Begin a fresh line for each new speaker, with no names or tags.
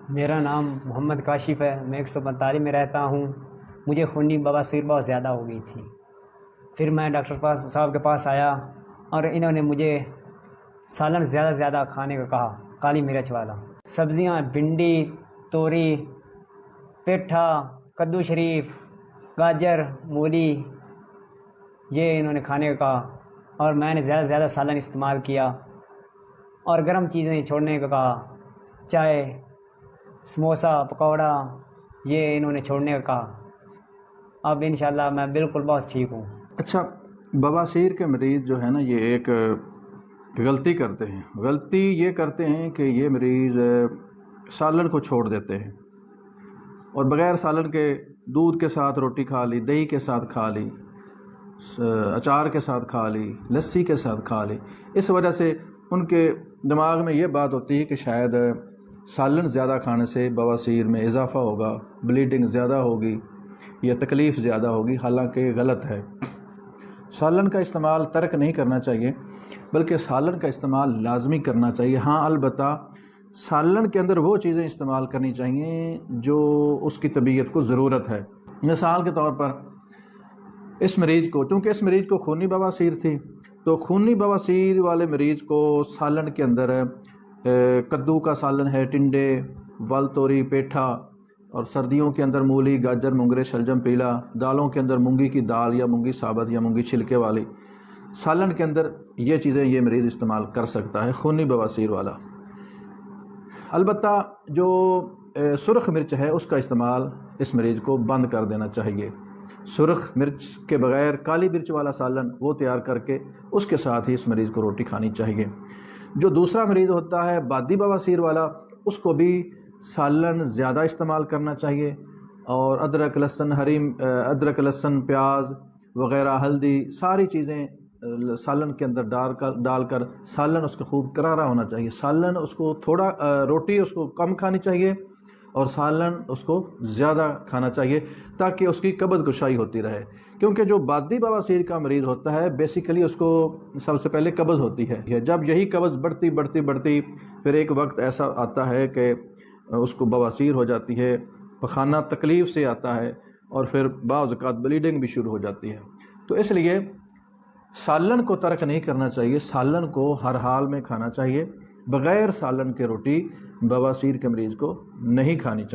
میرا نام محمد کاشف ہے، میں 145 میں رہتا ہوں۔ مجھے خونی بواسیر بہت زیادہ ہو گئی تھی۔ پھر میں ڈاکٹر صاحب کے پاس آیا اور انہوں نے مجھے سالن زیادہ سے زیادہ کھانے کو کہا، کالی مرچ والا۔ سبزیاں بھنڈی، توری، پیٹھا، کدو شریف، گاجر، مولی، یہ انہوں نے کھانے کو کہا، اور میں نے زیادہ سے زیادہ سالن استعمال کیا، اور گرم چیزیں چھوڑنے کو کہا، چائے، سموسا، پکوڑا، یہ انہوں نے چھوڑنے کو کہا۔ اب انشاءاللہ میں بالکل بہت ٹھیک ہوں۔
اچھا، بواسیر کے مریض جو ہے نا، یہ ایک غلطی کرتے ہیں۔ غلطی یہ کرتے ہیں کہ یہ مریض سالن کو چھوڑ دیتے ہیں، اور بغیر سالن کے دودھ کے ساتھ روٹی کھا لی، دہی کے ساتھ کھا لی، اچار کے ساتھ کھا لی، لسی کے ساتھ کھا لی۔ اس وجہ سے ان کے دماغ میں یہ بات ہوتی ہے کہ شاید سالن زیادہ کھانے سے بواسیر میں اضافہ ہوگا، بلیڈنگ زیادہ ہوگی یا تکلیف زیادہ ہوگی، حالانکہ غلط ہے۔ سالن کا استعمال ترک نہیں کرنا چاہیے، بلکہ سالن کا استعمال لازمی کرنا چاہیے۔ ہاں، البتہ سالن کے اندر وہ چیزیں استعمال کرنی چاہیے جو اس کی طبیعت کو ضرورت ہے۔ مثال کے طور پر اس مریض کو، چونکہ اس مریض کو خونی بواسیر تھی، تو خونی بواسیر والے مریض کو سالن کے اندر کدو کا سالن ہے، ٹنڈے، ول توری، پیٹھا، اور سردیوں کے اندر مولی، گاجر، مونگرے، شلجم، پیلا، دالوں کے اندر مونگی کی دال یا مونگی ثابت یا مونگی چھلکے والی، سالن کے اندر یہ چیزیں یہ مریض استعمال کر سکتا ہے، خونی بواسیر والا۔ البتہ جو سرخ مرچ ہے، اس کا استعمال اس مریض کو بند کر دینا چاہیے۔ سرخ مرچ کے بغیر کالی مرچ والا سالن وہ تیار کر کے اس کے ساتھ ہی اس مریض کو روٹی کھانی چاہیے۔ جو دوسرا مریض ہوتا ہے بادی بواسیر والا، اس کو بھی سالن زیادہ استعمال کرنا چاہیے، اور ادرک، لہسن، پیاز وغیرہ، ہلدی، ساری چیزیں سالن کے اندر ڈال کر سالن اس کو خوب کرارا ہونا چاہیے۔ سالن اس کو تھوڑا، روٹی اس کو کم کھانی چاہیے، اور سالن اس کو زیادہ کھانا چاہیے، تاکہ اس کی قبض گشائی ہوتی رہے۔ کیونکہ جو بادی بواسیر کا مریض ہوتا ہے، بیسیکلی اس کو سب سے پہلے قبض ہوتی ہے۔ جب یہی قبض بڑھتی پھر ایک وقت ایسا آتا ہے کہ اس کو بواسیر ہو جاتی ہے، پخانہ تکلیف سے آتا ہے، اور پھر بعض اوقات بلیڈنگ بھی شروع ہو جاتی ہے۔ تو اس لیے سالن کو ترک نہیں کرنا چاہیے، سالن کو ہر حال میں کھانا چاہیے۔ بغیر سالن کے روٹی بواسیر کے مریض کو نہیں کھانی چاہیے۔